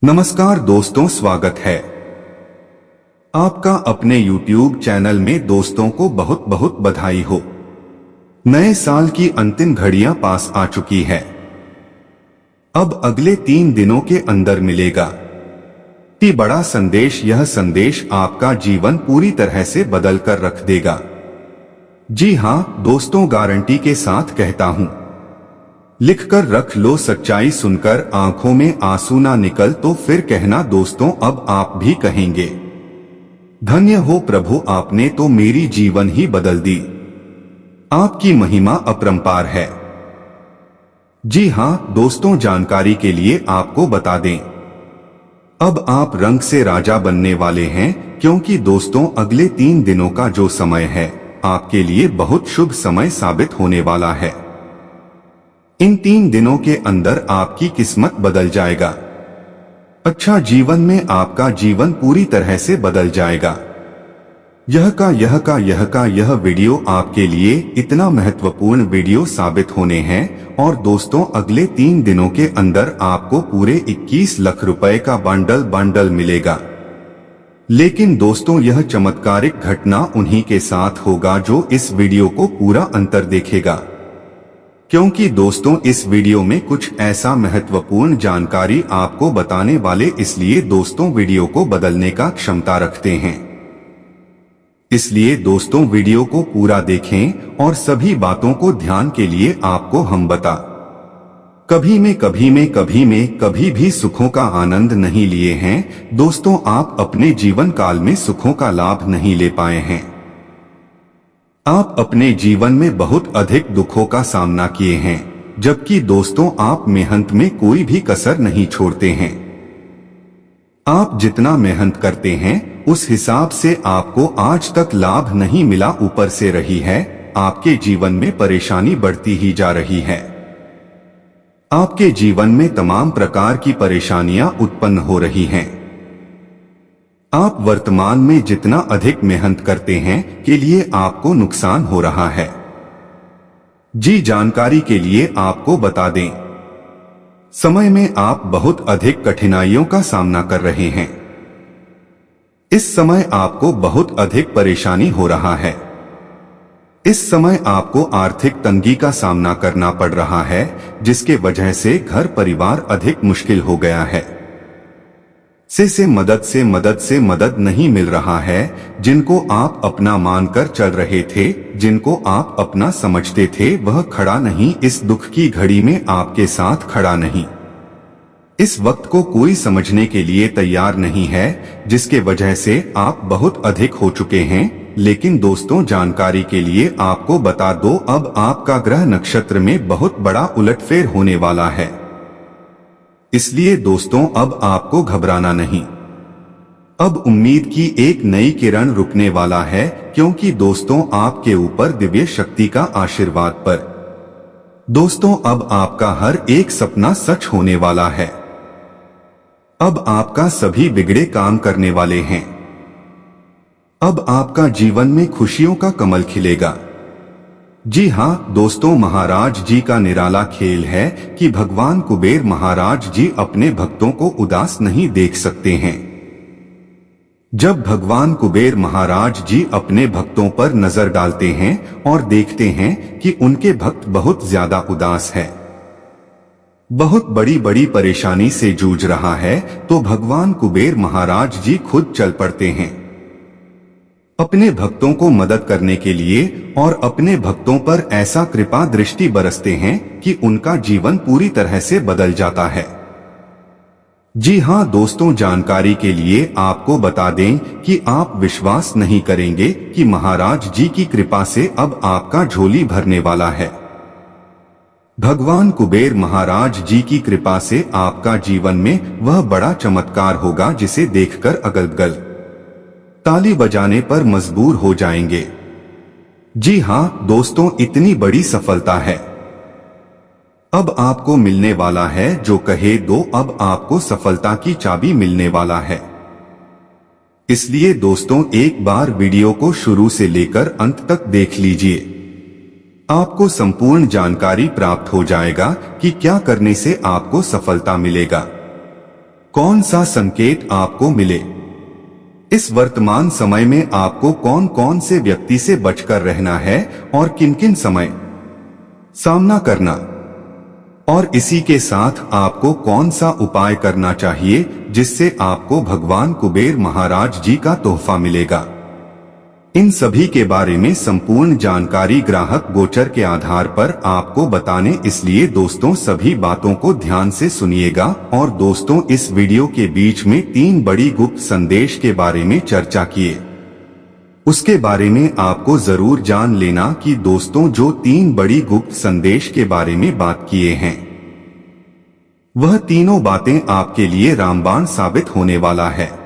नमस्कार दोस्तों, स्वागत है आपका अपने YouTube चैनल में। दोस्तों को बहुत बहुत बधाई हो। नए साल की अंतिम घड़ियां पास आ चुकी है। अब अगले 3 दिनों के अंदर मिलेगा बड़ा संदेश। यह संदेश आपका जीवन पूरी तरह से बदल कर रख देगा। जी हाँ दोस्तों, गारंटी के साथ कहता हूं। लिख कर रख लो, सच्चाई सुनकर आंखों में आंसू ना निकल तो फिर कहना दोस्तों अब आप भी कहेंगे, धन्य हो प्रभु, आपने तो मेरी जीवन ही बदल दी। आपकी महिमा अपरंपार है। जी हाँ दोस्तों, जानकारी के लिए आपको बता दें, अब आप रंग से राजा बनने वाले हैं, क्योंकि दोस्तों अगले 3 दिनों का जो समय है आपके लिए बहुत शुभ समय साबित होने वाला है। इन 3 दिनों के अंदर आपकी किस्मत बदल जाएगा। अच्छा, जीवन में आपका जीवन पूरी तरह से बदल जाएगा। यह वीडियो आपके लिए इतना महत्वपूर्ण वीडियो साबित होने हैं। और दोस्तों अगले 3 दिनों के अंदर आपको पूरे 21 लाख रुपए का बंडल मिलेगा। लेकिन दोस्तों यह चमत्कारिक घटना उन्हीं के साथ होगा जो इस वीडियो को पूरा अंतर देखेगा। क्योंकि दोस्तों इस वीडियो में कुछ ऐसा महत्वपूर्ण जानकारी आपको बताने वाले, इसलिए दोस्तों वीडियो को बदलने का क्षमता रखते हैं। इसलिए दोस्तों वीडियो को पूरा देखें और सभी बातों को ध्यान के लिए आपको हम बता। कभी भी सुखों का आनंद नहीं लिए हैं दोस्तों। आप अपने जीवन काल में सुखों का लाभ नहीं ले पाए हैं। आप अपने जीवन में बहुत अधिक दुखों का सामना किए हैं, जबकि दोस्तों आप मेहनत में कोई भी कसर नहीं छोड़ते हैं। आप जितना मेहनत करते हैं उस हिसाब से आपको आज तक लाभ नहीं मिला, ऊपर से रही है आपके जीवन में परेशानी बढ़ती ही जा रही है। आपके जीवन में तमाम प्रकार की परेशानियां उत्पन्न हो रही हैं। आप वर्तमान में जितना अधिक मेहनत करते हैं के लिए आपको नुकसान हो रहा है। जी जानकारी के लिए आपको बता दें, समय में आप बहुत अधिक कठिनाइयों का सामना कर रहे हैं। इस समय आपको बहुत अधिक परेशानी हो रहा है। इस समय आपको आर्थिक तंगी का सामना करना पड़ रहा है, जिसके वजह से घर परिवार अधिक मुश्किल हो गया है। मदद नहीं मिल रहा है। जिनको आप अपना मानकर चल रहे थे, जिनको आप अपना समझते थे, वह खड़ा नहीं, इस दुख की घड़ी में आपके साथ खड़ा नहीं। इस वक्त को कोई समझने के लिए तैयार नहीं है, जिसके वजह से आप बहुत अधिक हो चुके हैं। लेकिन दोस्तों जानकारी के लिए आपको बता दो, अब आपका ग्रह नक्षत्र में बहुत बड़ा उलटफेर होने वाला है। इसलिए दोस्तों अब आपको घबराना नहीं। अब उम्मीद की एक नई किरण रुकने वाला है, क्योंकि दोस्तों आपके ऊपर दिव्य शक्ति का आशीर्वाद पर दोस्तों अब आपका हर एक सपना सच होने वाला है। अब आपका सभी बिगड़े काम करने वाले हैं। अब आपका जीवन में खुशियों का कमल खिलेगा। जी हाँ दोस्तों, महाराज जी का निराला खेल है कि भगवान कुबेर महाराज जी अपने भक्तों को उदास नहीं देख सकते हैं। जब भगवान कुबेर महाराज जी अपने भक्तों पर नजर डालते हैं और देखते हैं कि उनके भक्त बहुत ज्यादा उदास है, बहुत बड़ी परेशानी से जूझ रहा है, तो भगवान कुबेर महाराज जी खुद चल पड़ते हैं अपने भक्तों को मदद करने के लिए, और अपने भक्तों पर ऐसा कृपा दृष्टि बरसते हैं कि उनका जीवन पूरी तरह से बदल जाता है। जी हाँ दोस्तों, जानकारी के लिए आपको बता दें कि आप विश्वास नहीं करेंगे कि महाराज जी की कृपा से अब आपका झोली भरने वाला है। भगवान कुबेर महाराज जी की कृपा से आपका जीवन में वह बड़ा चमत्कार होगा जिसे देखकर अगल बगल ताली बजाने पर मजबूर हो जाएंगे। जी हाँ दोस्तों, इतनी बड़ी सफलता है अब आपको मिलने वाला है। जो कहे दो, अब आपको सफलता की चाबी मिलने वाला है। इसलिए दोस्तों एक बार वीडियो को शुरू से लेकर अंत तक देख लीजिए, आपको संपूर्ण जानकारी प्राप्त हो जाएगा कि क्या करने से आपको सफलता मिलेगा। कौन सा संकेत आपको मिले। इस वर्तमान समय में आपको कौन कौन से व्यक्ति से बचकर रहना है और किन किन समय सामना करना, और इसी के साथ आपको कौन सा उपाय करना चाहिए जिससे आपको भगवान कुबेर महाराज जी का तोहफा मिलेगा। इन सभी के बारे में संपूर्ण जानकारी ग्राहक गोचर के आधार पर आपको बताने, इसलिए दोस्तों सभी बातों को ध्यान से सुनिएगा। और दोस्तों इस वीडियो के बीच में 3 बड़ी गुप्त संदेश के बारे में चर्चा किए, उसके बारे में आपको जरूर जान लेना कि दोस्तों जो 3 बड़ी गुप्त संदेश के बारे में बात किए हैं वह तीनों बातें आपके लिए रामबाण साबित होने वाला है।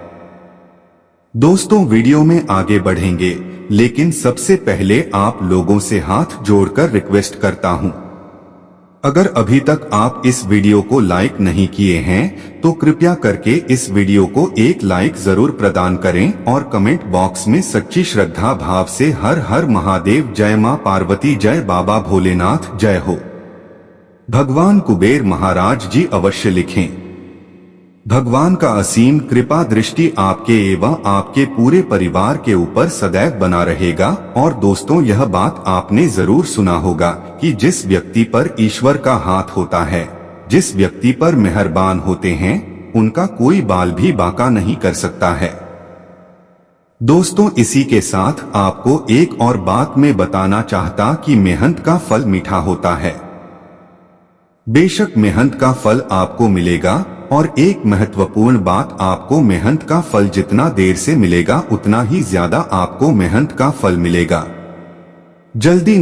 दोस्तों वीडियो में आगे बढ़ेंगे, लेकिन सबसे पहले आप लोगों से हाथ जोड़कर रिक्वेस्ट करता हूं, अगर अभी तक आप इस वीडियो को लाइक नहीं किए हैं तो कृपया करके इस वीडियो को एक लाइक जरूर प्रदान करें और कमेंट बॉक्स में सच्ची श्रद्धा भाव से हर हर महादेव, जय मां पार्वती, जय बाबा भोलेनाथ, जय हो, भगवान कुबेर महाराज जी अवश्य लिखें। भगवान का असीम कृपा दृष्टि आपके एवं आपके पूरे परिवार के ऊपर सदैव बना रहेगा। और दोस्तों यह बात आपने जरूर सुना होगा कि जिस व्यक्ति पर ईश्वर का हाथ होता है, जिस व्यक्ति पर मेहरबान होते हैं, उनका कोई बाल भी बांका नहीं कर सकता है। दोस्तों इसी के साथ आपको एक और बात मैं बताना चाहता कि मेहनत का फल मीठा होता है। बेशक मेहनत का फल आपको मिलेगा, और एक महत्वपूर्ण बात, आपको मेहनत का फल जितना देर से मिलेगा उतना ही ज्यादा आपको मेहनत का फल मिलेगा। जल्दी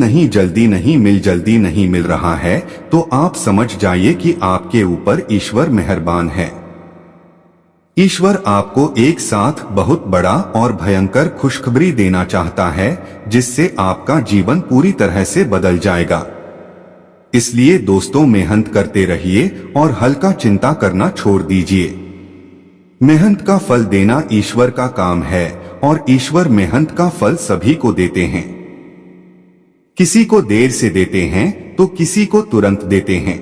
नहीं मिल रहा है तो आप समझ जाइए कि आपके ऊपर ईश्वर मेहरबान है। ईश्वर आपको एक साथ बहुत बड़ा और भयंकर खुशखबरी देना चाहता है, जिससे आपका जीवन पूरी तरह से बदल जाएगा। इसलिए दोस्तों मेहनत करते रहिए और हल्का चिंता करना छोड़ दीजिए। मेहनत का फल देना ईश्वर का काम है और ईश्वर मेहनत का फल सभी को देते हैं। किसी को देर से देते हैं तो किसी को तुरंत देते हैं।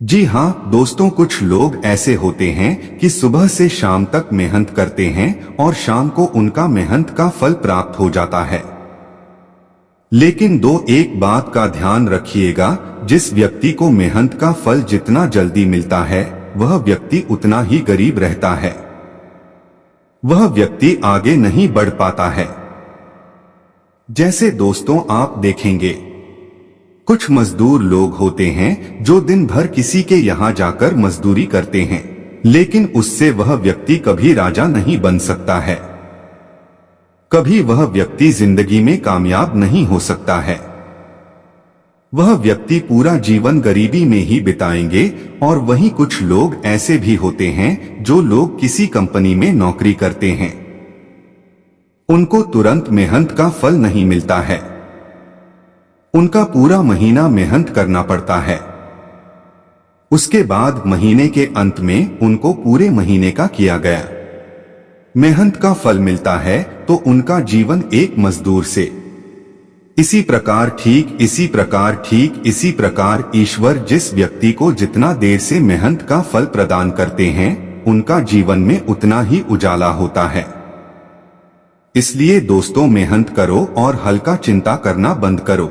जी हाँ दोस्तों, कुछ लोग ऐसे होते हैं कि सुबह से शाम तक मेहनत करते हैं और शाम को उनका मेहनत का फल प्राप्त हो जाता है। लेकिन एक बात का ध्यान रखिएगा, जिस व्यक्ति को मेहनत का फल जितना जल्दी मिलता है वह व्यक्ति उतना ही गरीब रहता है, वह व्यक्ति आगे नहीं बढ़ पाता है। जैसे दोस्तों आप देखेंगे कुछ मजदूर लोग होते हैं जो दिन भर किसी के यहाँ जाकर मजदूरी करते हैं, लेकिन उससे वह व्यक्ति कभी राजा नहीं बन सकता है, कभी वह व्यक्ति जिंदगी में कामयाब नहीं हो सकता है। वह व्यक्ति पूरा जीवन गरीबी में ही बिताएंगे। और वहीं कुछ लोग ऐसे भी होते हैं जो लोग किसी कंपनी में नौकरी करते हैं, उनको तुरंत मेहनत का फल नहीं मिलता है, उनका पूरा महीना मेहनत करना पड़ता है। उसके बाद महीने के अंत में उनको पूरे महीने का किया गया मेहनत का फल मिलता है, तो उनका जीवन एक मजदूर से। इसी प्रकार ईश्वर जिस व्यक्ति को जितना देर से मेहनत का फल प्रदान करते हैं उनका जीवन में उतना ही उजाला होता है। इसलिए दोस्तों मेहनत करो और हल्का चिंता करना बंद करो।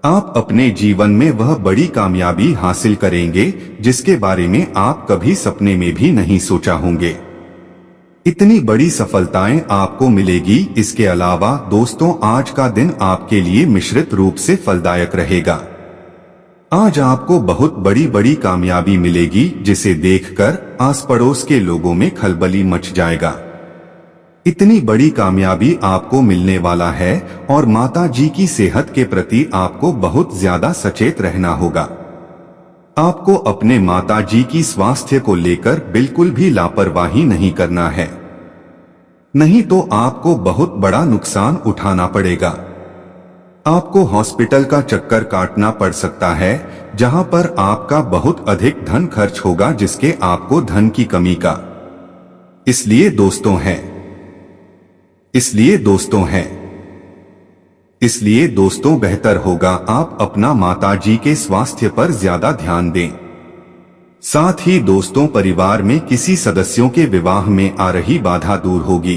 आप अपने जीवन में वह बड़ी कामयाबी हासिल करेंगे जिसके बारे में आप कभी सपने में भी नहीं सोचा होंगे। इतनी बड़ी सफलताएं आपको मिलेगी। इसके अलावा दोस्तों आज का दिन आपके लिए मिश्रित रूप से फलदायक रहेगा। आज आपको बहुत बड़ी कामयाबी मिलेगी जिसे देखकर आस पड़ोस के लोगों में खलबली मच जाएगा। इतनी बड़ी कामयाबी आपको मिलने वाला है और माता जी की सेहत के प्रति आपको बहुत ज्यादा सचेत रहना होगा। आपको अपने माता जी की स्वास्थ्य को लेकर बिल्कुल भी लापरवाही नहीं करना है, नहीं तो आपको बहुत बड़ा नुकसान उठाना पड़ेगा। आपको हॉस्पिटल का चक्कर काटना पड़ सकता है जहां पर आपका बहुत अधिक धन खर्च होगा जिसके आपको धन की कमी का इसलिए दोस्तों बेहतर होगा आप अपना माता जी के स्वास्थ्य पर ज्यादा ध्यान दें। साथ ही दोस्तों, परिवार में किसी सदस्यों के विवाह में आ रही बाधा दूर होगी,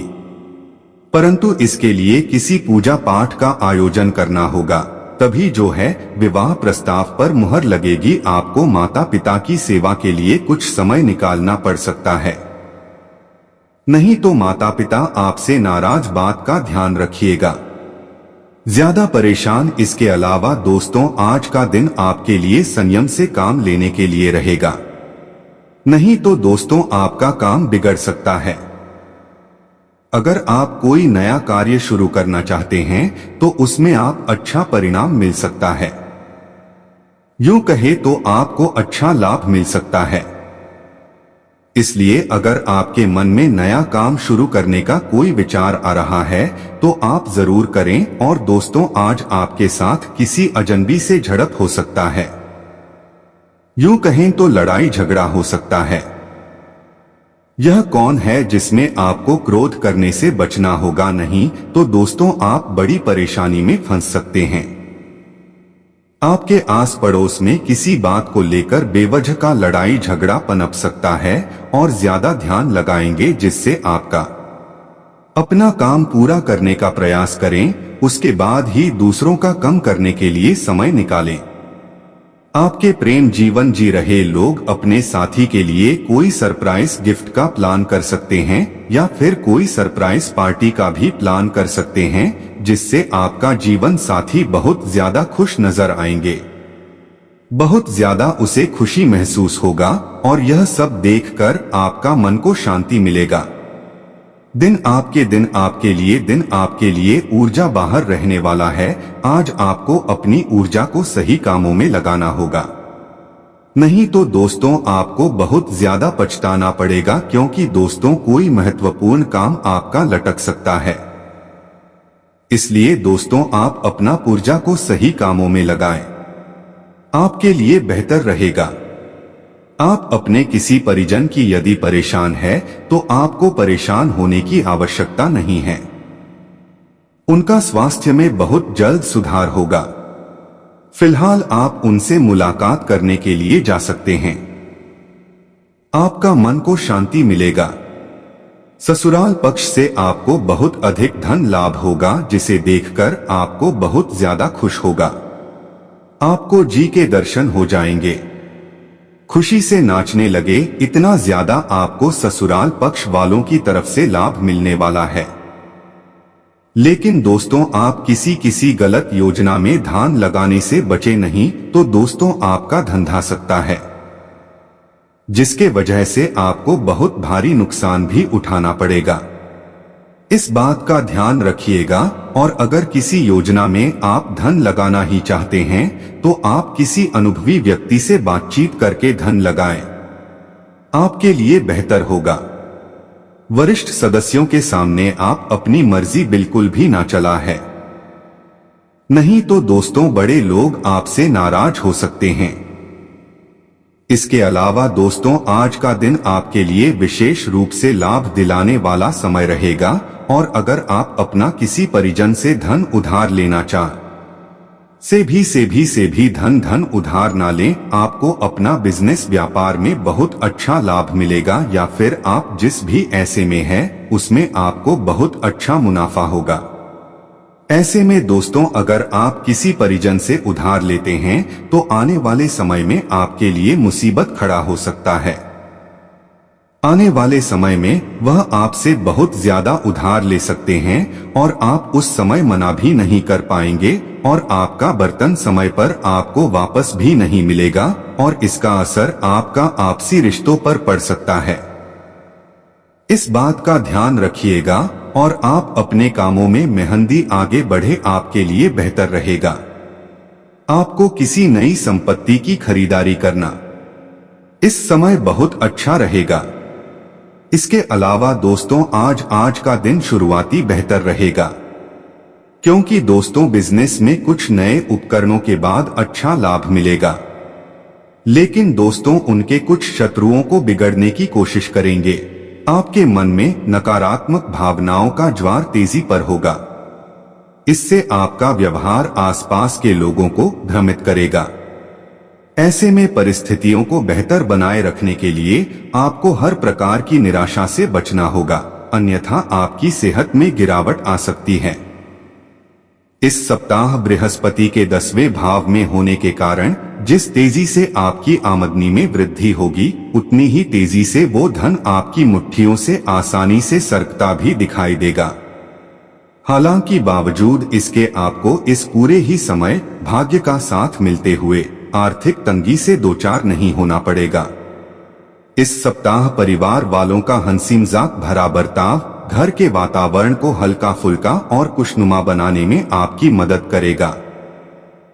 परंतु इसके लिए किसी पूजा पाठ का आयोजन करना होगा, तभी जो है विवाह प्रस्ताव पर मुहर लगेगी। आपको माता पिता की सेवा के लिए कुछ समय निकालना पड़ सकता है, नहीं तो माता पिता आपसे नाराज। बात का ध्यान रखिएगा, ज्यादा परेशान। इसके अलावा दोस्तों, आज का दिन आपके लिए संयम से काम लेने के लिए रहेगा, नहीं तो दोस्तों आपका काम बिगड़ सकता है। अगर आप कोई नया कार्य शुरू करना चाहते हैं तो उसमें आप अच्छा परिणाम मिल सकता है, यूं कहे तो आपको अच्छा लाभ मिल सकता है। इसलिए अगर आपके मन में नया काम शुरू करने का कोई विचार आ रहा है तो आप जरूर करें। और दोस्तों, आज आपके साथ किसी अजनबी से झड़प हो सकता है, यूं कहें तो लड़ाई झगड़ा हो सकता है। यह कौन है जिसमें आपको क्रोध करने से बचना होगा, नहीं तो दोस्तों आप बड़ी परेशानी में फंस सकते हैं। आपके आस पड़ोस में किसी बात को लेकर बेवजह का लड़ाई झगड़ा पनप सकता है और ज्यादा ध्यान लगाएंगे, जिससे आपका अपना काम पूरा करने का प्रयास करें, उसके बाद ही दूसरों का कम करने के लिए समय निकालें। आपके प्रेम जीवन जी रहे लोग अपने साथी के लिए कोई सरप्राइज गिफ्ट का प्लान कर सकते हैं या फिर कोई सरप्राइज पार्टी का भी प्लान कर सकते हैं, जिससे आपका जीवन साथी बहुत ज्यादा खुश नजर आएंगे, बहुत ज्यादा उसे खुशी महसूस होगा और यह सब देखकर आपका मन को शांति मिलेगा। दिन आपके लिए ऊर्जा बाहर रहने वाला है। आज आपको अपनी ऊर्जा को सही कामों में लगाना होगा, नहीं तो दोस्तों आपको बहुत ज्यादा पछताना पड़ेगा, क्योंकि दोस्तों कोई महत्वपूर्ण काम आपका लटक सकता है। इसलिए दोस्तों आप अपना ऊर्जा को सही कामों में लगाएं, आपके लिए बेहतर रहेगा। आप अपने किसी परिजन की यदि परेशान है तो आपको परेशान होने की आवश्यकता नहीं है, उनका स्वास्थ्य में बहुत जल्द सुधार होगा। फिलहाल आप उनसे मुलाकात करने के लिए जा सकते हैं, आपका मन को शांति मिलेगा। ससुराल पक्ष से आपको बहुत अधिक धन लाभ होगा, जिसे देखकर आपको बहुत ज्यादा खुश होगा। आपको जी के दर्शन हो जाएंगे, खुशी से नाचने लगे, इतना ज्यादा आपको ससुराल पक्ष वालों की तरफ से लाभ मिलने वाला है। लेकिन दोस्तों आप किसी गलत योजना में ध्यान लगाने से बचे नहीं तो दोस्तों आपका धंधा सकता है, जिसके वजह से आपको बहुत भारी नुकसान भी उठाना पड़ेगा। इस बात का ध्यान रखिएगा। और अगर किसी योजना में आप धन लगाना ही चाहते हैं तो आप किसी अनुभवी व्यक्ति से बातचीत करके धन लगाएं, आपके लिए बेहतर होगा। वरिष्ठ सदस्यों के सामने आप अपनी मर्जी बिल्कुल भी ना चला है, नहीं तो दोस्तों बड़े लोग आपसे नाराज हो सकते हैं। इसके अलावा दोस्तों आज का दिन आपके लिए विशेष रूप से लाभ दिलाने वाला समय रहेगा। और अगर आप अपना किसी परिजन से धन उधार लेना से भी धन उधार ना लें। आपको अपना बिजनेस व्यापार में बहुत अच्छा लाभ मिलेगा, या फिर आप जिस भी ऐसे में हैं उसमें आपको बहुत अच्छा मुनाफा होगा। ऐसे में दोस्तों अगर आप किसी परिजन से उधार लेते हैं तो आने वाले समय में आपके लिए मुसीबत खड़ा हो सकता है। आने वाले समय में वह आपसे बहुत ज्यादा उधार ले सकते हैं और आप उस समय मना भी नहीं कर पाएंगे और आपका बर्तन समय पर आपको वापस भी नहीं मिलेगा और इसका असर आपका आपसी रिश्तों पर पड़ सकता है। इस बात का ध्यान रखिएगा और आप अपने कामों में मेहंदी आगे बढ़े, आपके लिए बेहतर रहेगा। आपको किसी नई संपत्ति की खरीदारी करना इस समय बहुत अच्छा रहेगा। इसके अलावा दोस्तों आज का दिन शुरुआती बेहतर रहेगा, क्योंकि दोस्तों बिजनेस में कुछ नए उपकरणों के बाद अच्छा लाभ मिलेगा। लेकिन दोस्तों उनके कुछ शत्रुओं को बिगड़ने की कोशिश करेंगे। आपके मन में नकारात्मक भावनाओं का ज्वार तेजी पर होगा। इससे आपका व्यवहार आसपास के लोगों को भ्रमित करेगा। ऐसे में परिस्थितियों को बेहतर बनाए रखने के लिए आपको हर प्रकार की निराशा से बचना होगा, अन्यथा आपकी सेहत में गिरावट आ सकती है। इस सप्ताह बृहस्पति के 10वें भाव में होने के कारण जिस तेजी से आपकी आमदनी में वृद्धि होगी, उतनी ही तेजी से वो धन आपकी मुट्ठियों से आसानी से सरकता भी दिखाई देगा। हालांकि बावजूद इसके आपको इस पूरे ही समय भाग्य का साथ मिलते हुए आर्थिक तंगी से दो चार नहीं होना पड़ेगा। इस सप्ताह परिवार वालों का हंसी मजाक भरा बर्ताव घर के वातावरण को हल्का फुल्का और खुशनुमा बनाने में आपकी मदद करेगा।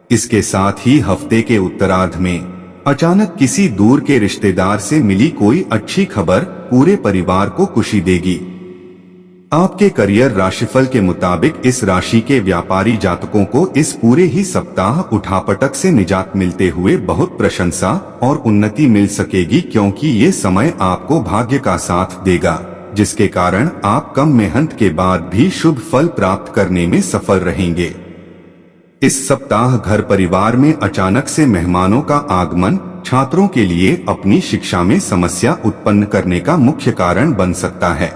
इसके साथ ही हफ्ते के उत्तरार्ध में अचानक किसी दूर के रिश्तेदार से मिली कोई अच्छी खबर पूरे परिवार को खुशी देगी। आपके करियर राशिफल के मुताबिक इस राशि के व्यापारी जातकों को इस पूरे ही सप्ताह उठापटक से निजात मिलते हुए बहुत प्रशंसा और उन्नति मिल सकेगी, क्योंकि ये समय आपको भाग्य का साथ देगा, जिसके कारण आप कम मेहनत के बाद भी शुभ फल प्राप्त करने में सफल रहेंगे। इस सप्ताह घर परिवार में अचानक से मेहमानों का आगमन छात्रों के लिए अपनी शिक्षा में समस्या उत्पन्न करने का मुख्य कारण बन सकता है।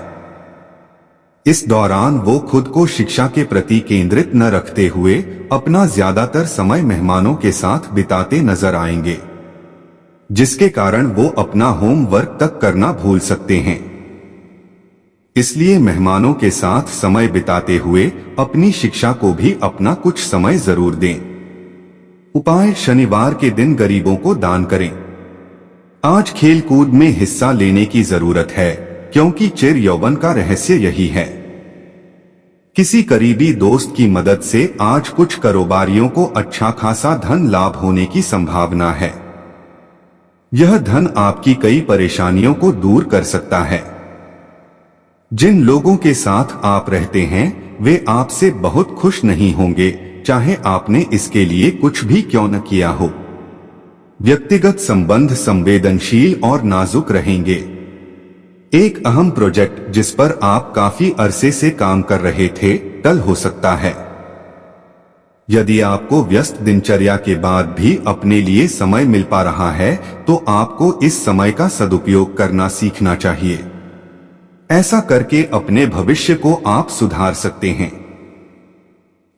इस दौरान वो खुद को शिक्षा के प्रति केंद्रित न रखते हुए अपना ज्यादातर समय मेहमानों के साथ बिताते नजर आएंगे, जिसके कारण वो अपना होमवर्क तक करना भूल सकते हैं। इसलिए मेहमानों के साथ समय बिताते हुए अपनी शिक्षा को भी अपना कुछ समय जरूर दें। उपाय: शनिवार के दिन गरीबों को दान करें। आज खेल कूद में हिस्सा लेने की जरूरत है, क्योंकि चिर यौवन का रहस्य यही है। किसी करीबी दोस्त की मदद से आज कुछ कारोबारियों को अच्छा खासा धन लाभ होने की संभावना है। यह धन आपकी कई परेशानियों को दूर कर सकता है। जिन लोगों के साथ आप रहते हैं वे आपसे बहुत खुश नहीं होंगे, चाहे आपने इसके लिए कुछ भी क्यों न किया हो। व्यक्तिगत संबंध संवेदनशील और नाजुक रहेंगे। एक अहम प्रोजेक्ट जिस पर आप काफी अरसे से काम कर रहे थे टल हो सकता है। यदि आपको व्यस्त दिनचर्या के बाद भी अपने लिए समय मिल पा रहा है तो आपको इस समय का सदुपयोग करना सीखना चाहिए। ऐसा करके अपने भविष्य को आप सुधार सकते हैं।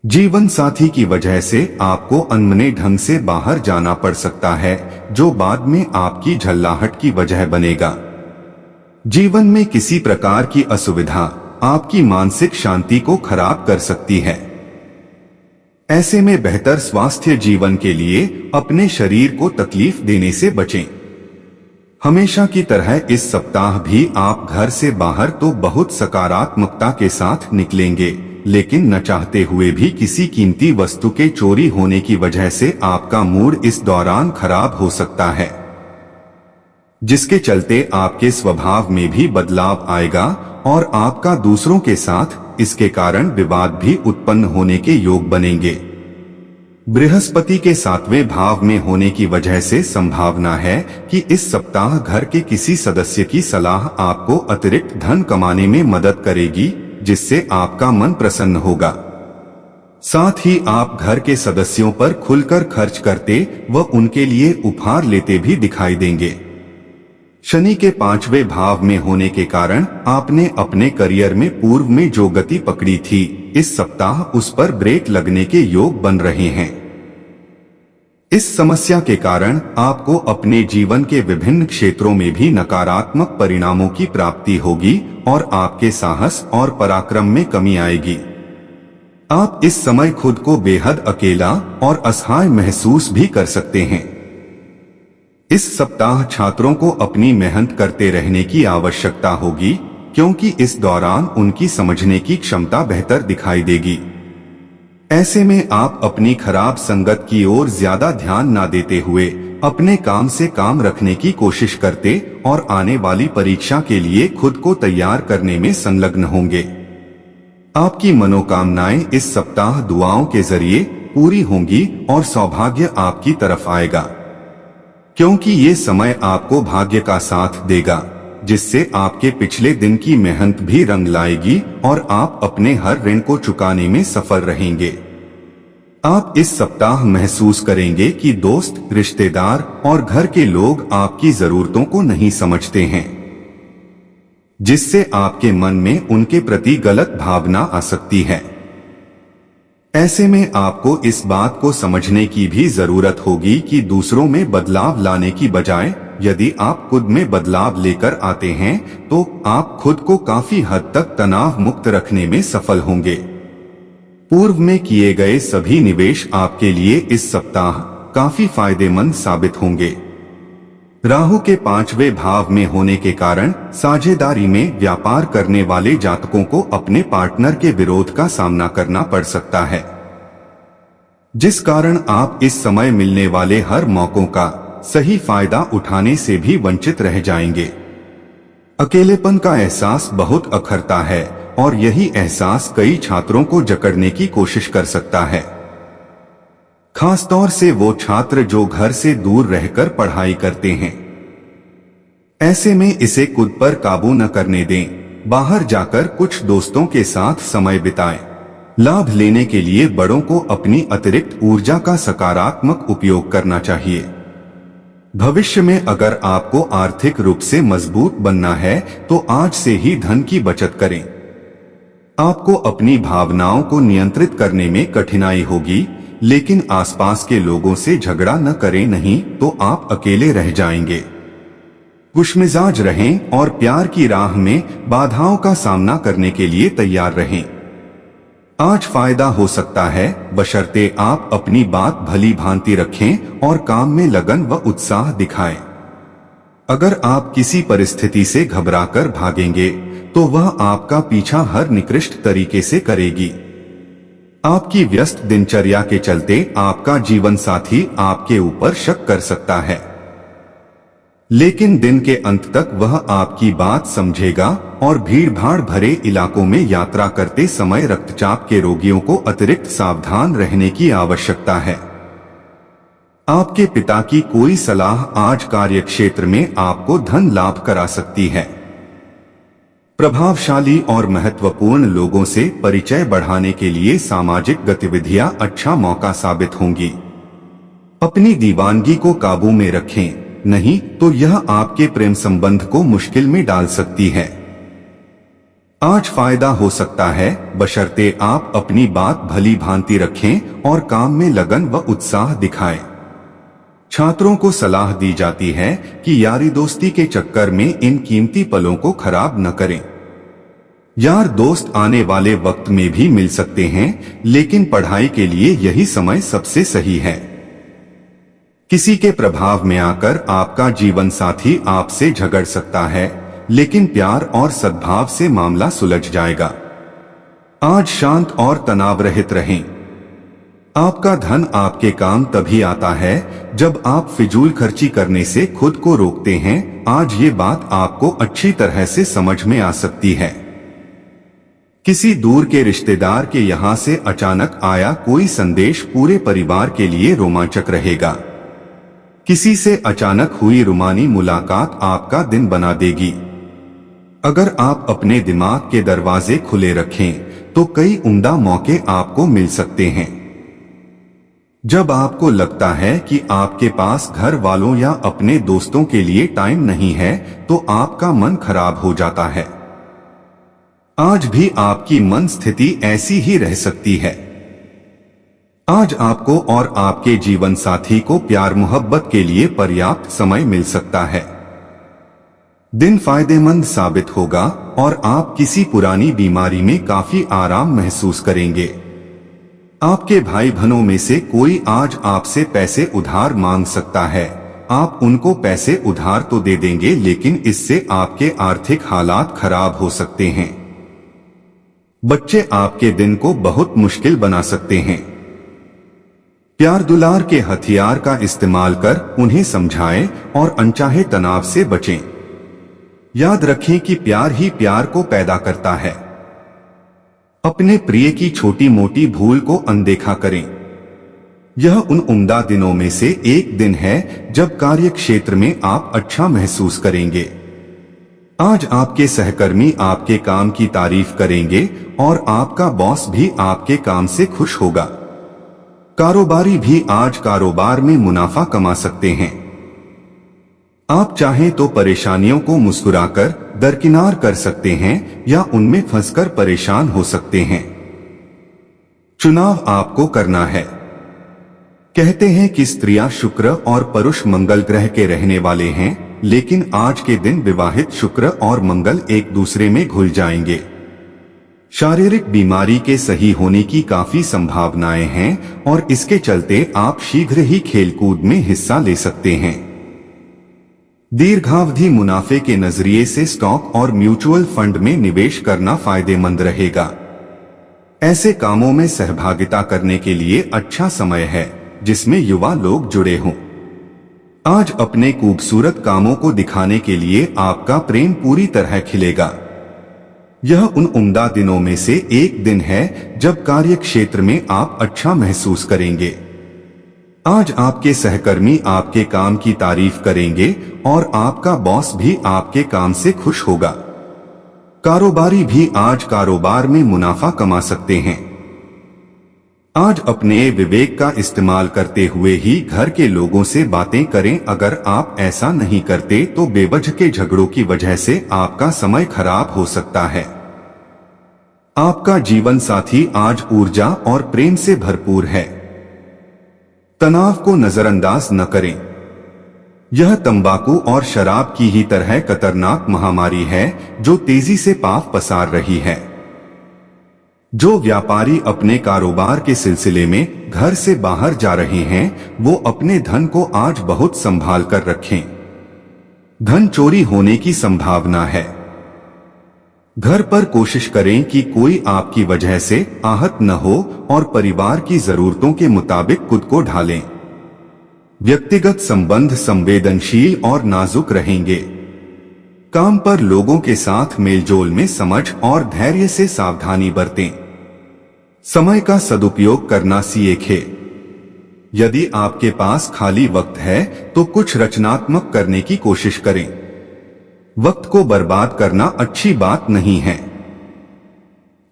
जीवन साथी की वजह से आपको अनमने ढंग से बाहर जाना पड़ सकता है, जो बाद में आपकी झल्लाहट की वजह बनेगा। जीवन में किसी प्रकार की असुविधा आपकी मानसिक शांति को खराब कर सकती है। ऐसे में बेहतर स्वास्थ्य जीवन के लिए अपने शरीर को तकलीफ देने से बचें। हमेशा की तरह इस सप्ताह भी आप घर से बाहर तो बहुत सकारात्मकता के साथ निकलेंगे, लेकिन न चाहते हुए भी किसी कीमती वस्तु के चोरी होने की वजह से आपका मूड इस दौरान खराब हो सकता है, जिसके चलते आपके स्वभाव में भी बदलाव आएगा और आपका दूसरों के साथ इसके कारण विवाद भी उत्पन्न होने के योग बनेंगे। बृहस्पति के 7वें भाव में होने की वजह से संभावना है कि इस सप्ताह घर के किसी सदस्य की सलाह आपको अतिरिक्त धन कमाने में मदद करेगी, जिससे आपका मन प्रसन्न होगा। साथ ही आप घर के सदस्यों पर खुलकर खर्च करते व उनके लिए उपहार लेते भी दिखाई देंगे। शनि के 5वें भाव में होने के कारण आपने अपने करियर में पूर्व में जो गति पकड़ी थी, इस सप्ताह उस पर ब्रेक लगने के योग बन रहे हैं। इस समस्या के कारण आपको अपने जीवन के विभिन्न क्षेत्रों में भी नकारात्मक परिणामों की प्राप्ति होगी और आपके साहस और पराक्रम में कमी आएगी। आप इस समय खुद को बेहद अकेला और असहाय महसूस भी कर सकते हैं। इस सप्ताह छात्रों को अपनी मेहनत करते रहने की आवश्यकता होगी, क्योंकि इस दौरान उनकी समझने की क्षमता बेहतर दिखाई देगी। ऐसे में आप अपनी खराब संगत की ओर ज्यादा ध्यान न देते हुए अपने काम से काम रखने की कोशिश करते और आने वाली परीक्षा के लिए खुद को तैयार करने में संलग्न होंगे। आपकी मनोकामनाएं इस सप्ताह दुआओं के जरिए पूरी होंगी और सौभाग्य आपकी तरफ आएगा, क्योंकि ये समय आपको भाग्य का साथ देगा, जिससे आपके पिछले दिन की मेहनत भी रंग लाएगी और आप अपने हर ऋण को चुकाने में सफल रहेंगे। आप इस सप्ताह महसूस करेंगे कि दोस्त, रिश्तेदार और घर के लोग आपकी जरूरतों को नहीं समझते हैं, जिससे आपके मन में उनके प्रति गलत भावना आ सकती है। ऐसे में आपको इस बात को समझने की भी जरूरत होगी कि दूसरों में बदलाव लाने की बजाय यदि आप खुद में बदलाव लेकर आते हैं तो आप खुद को काफी हद तक तनाव मुक्त रखने में सफल होंगे। पूर्व में किए गए सभी निवेश आपके लिए इस सप्ताह काफी फायदेमंद साबित होंगे। राहु के 5वें भाव में होने के कारण साझेदारी में व्यापार करने वाले जातकों को अपने पार्टनर के विरोध का सामना करना पड़ सकता है, जिस कारण आप इस समय मिलने वाले हर मौकों का सही फायदा उठाने से भी वंचित रह जाएंगे। अकेलेपन का एहसास बहुत अखरता है और यही एहसास कई छात्रों को जकड़ने की कोशिश कर सकता है, खासतौर से वो छात्र जो घर से दूर रहकर पढ़ाई करते हैं। ऐसे में इसे खुद पर काबू न करने दें, बाहर जाकर कुछ दोस्तों के साथ समय बिताएं। लाभ लेने के लिए बड़ों को अपनी अतिरिक्त ऊर्जा का सकारात्मक उपयोग करना चाहिए। भविष्य में अगर आपको आर्थिक रूप से मजबूत बनना है तो आज से ही धन की बचत करें। आपको अपनी भावनाओं को नियंत्रित करने में कठिनाई होगी, लेकिन आसपास के लोगों से झगड़ा न करें, नहीं तो आप अकेले रह जाएंगे। खुशमिजाज रहें और प्यार की राह में बाधाओं का सामना करने के लिए तैयार रहें। आज फायदा हो सकता है, बशर्ते आप अपनी बात भली भांति रखें और काम में लगन व उत्साह दिखाएं। अगर आप किसी परिस्थिति से घबराकर भागेंगे तो वह आपका पीछा हर निकृष्ट तरीके से करेगी। आपकी व्यस्त दिनचर्या के चलते आपका जीवन साथी आपके ऊपर शक कर सकता है, लेकिन दिन के अंत तक वह आपकी बात समझेगा और भीड़-भाड़ भरे इलाकों में यात्रा करते समय रक्तचाप के रोगियों को अतिरिक्त सावधान रहने की आवश्यकता है। आपके पिता की कोई सलाह आज कार्यक्षेत्र में आपको धन लाभ करा सकती है। प्रभावशाली और महत्वपूर्ण लोगों से परिचय बढ़ाने के लिए सामाजिक गतिविधियां अच्छा मौका साबित होंगी। अपनी दीवानगी को काबू में रखें, नहीं तो यह आपके प्रेम संबंध को मुश्किल में डाल सकती है। आज फायदा हो सकता है, बशर्ते आप अपनी बात भली भांति रखें और काम में लगन व उत्साह दिखाएं। छात्रों को सलाह दी जाती है कि यारी दोस्ती के चक्कर में इन कीमती पलों को खराब न करें। यार दोस्त आने वाले वक्त में भी मिल सकते हैं, लेकिन पढ़ाई के लिए यही समय सबसे सही है। किसी के प्रभाव में आकर आपका जीवन साथी आपसे झगड़ सकता है, लेकिन प्यार और सद्भाव से मामला सुलझ जाएगा। आज शांत और तनाव रहित रहें। आपका धन आपके काम तभी आता है जब आप फिजूल खर्ची करने से खुद को रोकते हैं। आज ये बात आपको अच्छी तरह से समझ में आ सकती है। किसी दूर के रिश्तेदार के यहाँ से अचानक आया कोई संदेश पूरे परिवार के लिए रोमांचक रहेगा। किसी से अचानक हुई रूमानी मुलाकात आपका दिन बना देगी। अगर आप अपने दिमाग के दरवाजे खुले रखें तो कई उम्दा मौके आपको मिल सकते हैं। जब आपको लगता है कि आपके पास घर वालों या अपने दोस्तों के लिए टाइम नहीं है तो आपका मन खराब हो जाता है। आज भी आपकी मन स्थिति ऐसी ही रह सकती है। आज आपको और आपके जीवन साथी को प्यार मोहब्बत के लिए पर्याप्त समय मिल सकता है। दिन फायदेमंद साबित होगा और आप किसी पुरानी बीमारी में काफी आराम महसूस करेंगे। आपके भाई बहनों में से कोई आज आपसे पैसे उधार मांग सकता है। आप उनको पैसे उधार तो दे देंगे, लेकिन इससे आपके आर्थिक हालात खराब हो सकते हैं। बच्चे आपके दिन को बहुत मुश्किल बना सकते हैं। प्यार दुलार के हथियार का इस्तेमाल कर उन्हें समझाएं और अनचाहे तनाव से बचें। याद रखें कि प्यार ही प्यार को पैदा करता है। अपने प्रिय की छोटी मोटी भूल को अनदेखा करें। यह उन उम्दा दिनों में से एक दिन है जब कार्य क्षेत्र में आप अच्छा महसूस करेंगे। आज आपके सहकर्मी आपके काम की तारीफ करेंगे और आपका बॉस भी आपके काम से खुश होगा। कारोबारी भी आज कारोबार में मुनाफा कमा सकते हैं। आप चाहें तो परेशानियों को मुस्कुराकर दरकिनार कर सकते हैं या उनमें फंसकर परेशान हो सकते हैं। चुनाव आपको करना है। कहते हैं कि स्त्रियां शुक्र और पुरुष मंगल ग्रह के रहने वाले हैं, लेकिन आज के दिन विवाहित शुक्र और मंगल एक दूसरे में घुल जाएंगे। शारीरिक बीमारी के सही होने की काफी संभावनाएं हैं और इसके चलते आप शीघ्र ही खेलकूद में हिस्सा ले सकते हैं। दीर्घावधि मुनाफे के नजरिए से स्टॉक और म्यूचुअल फंड में निवेश करना फायदेमंद रहेगा। ऐसे कामों में सहभागिता करने के लिए अच्छा समय है जिसमें युवा लोग जुड़े हों। आज अपने खूबसूरत कामों को दिखाने के लिए आपका प्रेम पूरी तरह खिलेगा। यह उन उम्दा दिनों में से एक दिन है जब कार्य क्षेत्र में आप अच्छा महसूस करेंगे। आज आपके सहकर्मी आपके काम की तारीफ करेंगे और आपका बॉस भी आपके काम से खुश होगा। कारोबारी भी आज कारोबार में मुनाफा कमा सकते हैं। आज अपने विवेक का इस्तेमाल करते हुए ही घर के लोगों से बातें करें। अगर आप ऐसा नहीं करते तो बेवजह के झगड़ों की वजह से आपका समय खराब हो सकता है। आपका जीवन साथी आज ऊर्जा और प्रेम से भरपूर है। तनाव को नजरअंदाज न करें। यह तंबाकू और शराब की ही तरह खतरनाक महामारी है जो तेजी से पांव पसार रही है। जो व्यापारी अपने कारोबार के सिलसिले में घर से बाहर जा रहे हैं वो अपने धन को आज बहुत संभाल कर रखें। धन चोरी होने की संभावना है। घर पर कोशिश करें कि कोई आपकी वजह से आहत न हो और परिवार की जरूरतों के मुताबिक खुद को ढालें। व्यक्तिगत संबंध संवेदनशील और नाजुक रहेंगे। काम पर लोगों के साथ मेलजोल में समझ और धैर्य से सावधानी बरतें। समय का सदुपयोग करना सीखें। यदि आपके पास खाली वक्त है तो कुछ रचनात्मक करने की कोशिश करें। वक्त को बर्बाद करना अच्छी बात नहीं है।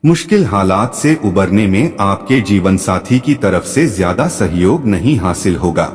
मुश्किल हालात से उबरने में आपके जीवन साथी की तरफ से ज्यादा सहयोग नहीं हासिल होगा।